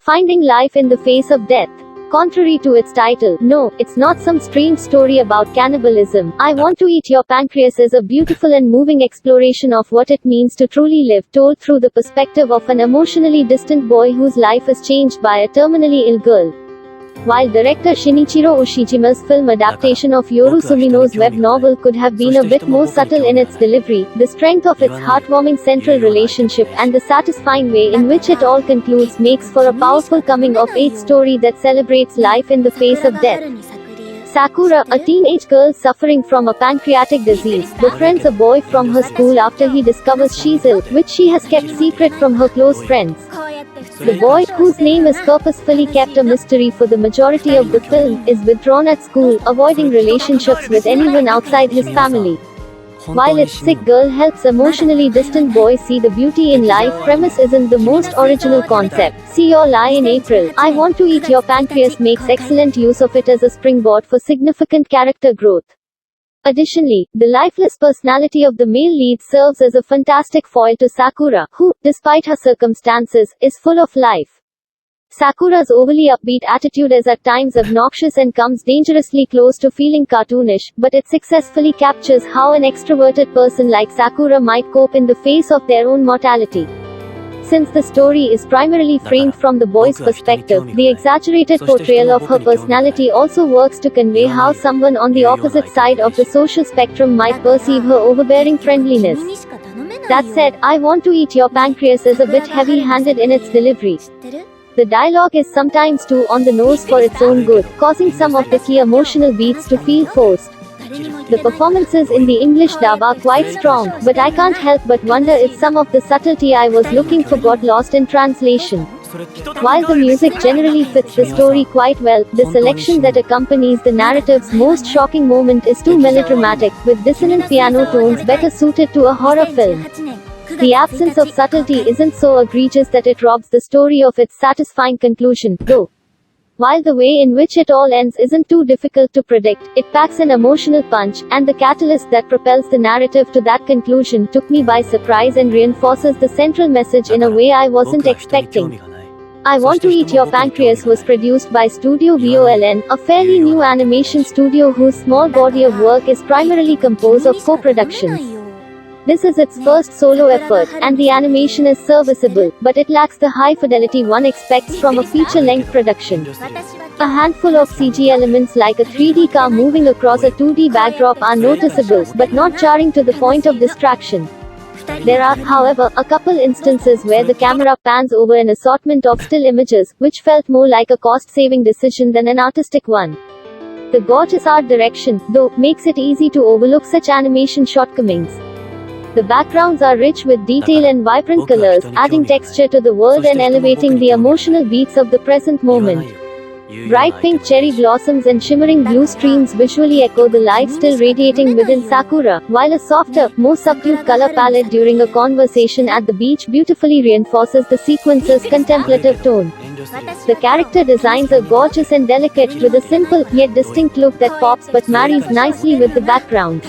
Finding life in the face of death. Contrary to its title, no, it's not some strange story about cannibalism. I Want to Eat Your Pancreas is a beautiful and moving exploration of what it means to truly live, told through the perspective of an emotionally distant boy whose life is changed by a terminally ill girl. While director Shinichiro Ushijima's film adaptation of Yoru Sumino's web novel could have been a bit more subtle in its delivery, the strength of its heartwarming central relationship and the satisfying way in which it all concludes makes for a powerful coming-of-age story that celebrates life in the face of death. Sakura, a teenage girl suffering from a pancreatic disease, befriends a boy from her school after he discovers she's ill, which she has kept secret from her close friends. The boy, whose name is purposefully kept a mystery for the majority of the film, is withdrawn at school, avoiding relationships with anyone outside his family. While its sick girl helps emotionally distant boy see the beauty in life, premise isn't the most original concept. See Your Lie in April. I Want to Eat Your Pancreas makes excellent use of it as a springboard for significant character growth. Additionally, the lifeless personality of the male lead serves as a fantastic foil to Sakura, who, despite her circumstances, is full of life. Sakura's overly upbeat attitude is at times obnoxious and comes dangerously close to feeling cartoonish, but it successfully captures how an extroverted person like Sakura might cope in the face of their own mortality. Since the story is primarily framed from the boy's perspective, the exaggerated portrayal of her personality also works to convey how someone on the opposite side of the social spectrum might perceive her overbearing friendliness. That said, I Want to Eat Your Pancreas is a bit heavy-handed in its delivery. The dialogue is sometimes too on the nose for its own good, causing some of the key emotional beats to feel forced. The performances in the English dub are quite strong, but I can't help but wonder if some of the subtlety I was looking for got lost in translation. While the music generally fits the story quite well, the selection that accompanies the narrative's most shocking moment is too melodramatic, with dissonant piano tones better suited to a horror film. The absence of subtlety isn't so egregious that it robs the story of its satisfying conclusion, though. While the way in which it all ends isn't too difficult to predict, it packs an emotional punch, and the catalyst that propels the narrative to that conclusion took me by surprise and reinforces the central message in a way I wasn't expecting. I Want to Eat Your Pancreas was produced by Studio VOLN, a fairly new animation studio whose small body of work is primarily composed of co-productions. This is its first solo effort, and the animation is serviceable, but it lacks the high fidelity one expects from a feature-length production. A handful of CG elements like a 3D car moving across a 2D backdrop are noticeable, but not jarring to the point of distraction. There are, however, a couple instances where the camera pans over an assortment of still images, which felt more like a cost-saving decision than an artistic one. The gorgeous art direction, though, makes it easy to overlook such animation shortcomings. The backgrounds are rich with detail and vibrant colors, adding texture to the world and elevating the emotional beats of the present moment. Bright pink cherry blossoms and shimmering blue streams visually echo the life still radiating within Sakura, while a softer, more subdued color palette during a conversation at the beach beautifully reinforces the sequence's contemplative tone. The character designs are gorgeous and delicate, with a simple, yet distinct look that pops but marries nicely with the background.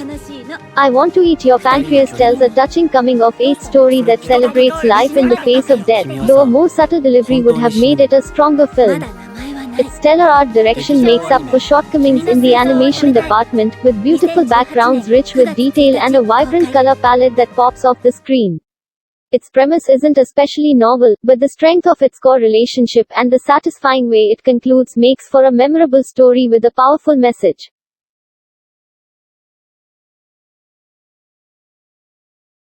I Want to Eat Your Pancreas tells a touching coming-of-age story that celebrates life in the face of death, though a more subtle delivery would have made it a stronger film. Its stellar art direction makes up for shortcomings in the animation department, with beautiful backgrounds rich with detail and a vibrant color palette that pops off the screen. Its premise isn't especially novel, but the strength of its core relationship and the satisfying way it concludes makes for a memorable story with a powerful message.